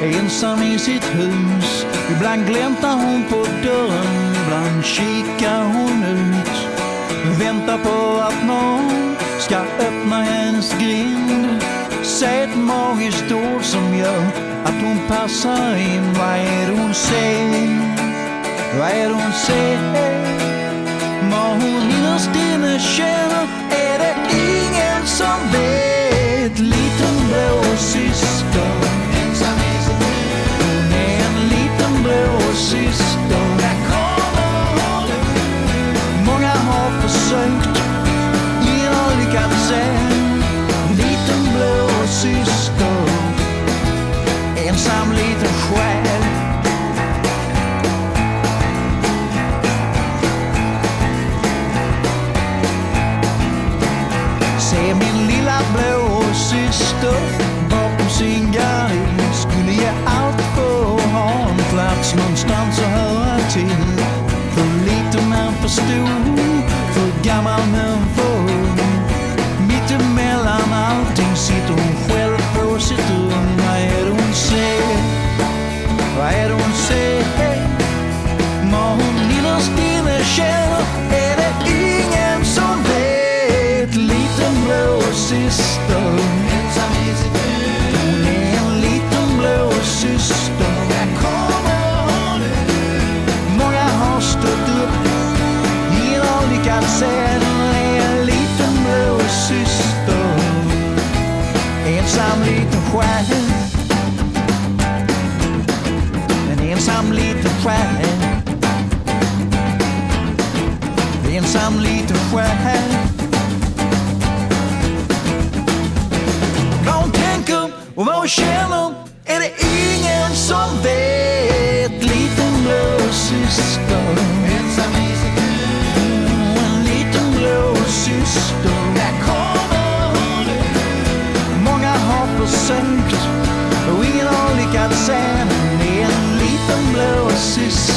ensam i sitt hus. Ibland gläntar hon på dörren, ibland kikar hon ut. Väntar på att någon ska öppna hennes grind. Säg ett magiskt ord som gör att hon passar in. Vad är det hon säger? Vad är det hon säger? Vad hon innerst inne känner är det ingen som vet. Liten blå syster, ensam i sitt hus. Hon är en liten blå syster. Där kommer hon. Många har försökt, ingen har lyckats än. Liten blå syster, ensam liten själ. Se min lilla blå syster bakom sin gardin. Skulle ge allt för att ha en plats någonstans att höra till. För liten men för stor, för gammal men för ung. Mittemellan allting sitter hon själv på sitt rum. Vad är det hon säger? Vad är det hon säger? Vad hon innerst inne känner är det ingen som vet. Liten blå syster, ensam i sitt hus. Hon är en liten blå syster. Där kommer hon. Många har stått upp, ingen har lyckats än. En liten blå syster, ensam liten själ. En ensam liten själ. Ensam liten själ. Vad hon tänker och vad hon känner är det ingen som vet. Liten blå syster, ensam i sitt hus. En liten blå syster. Där kommer hon. Många har försökt och ingen har lyckats än. Det är en liten blå syster.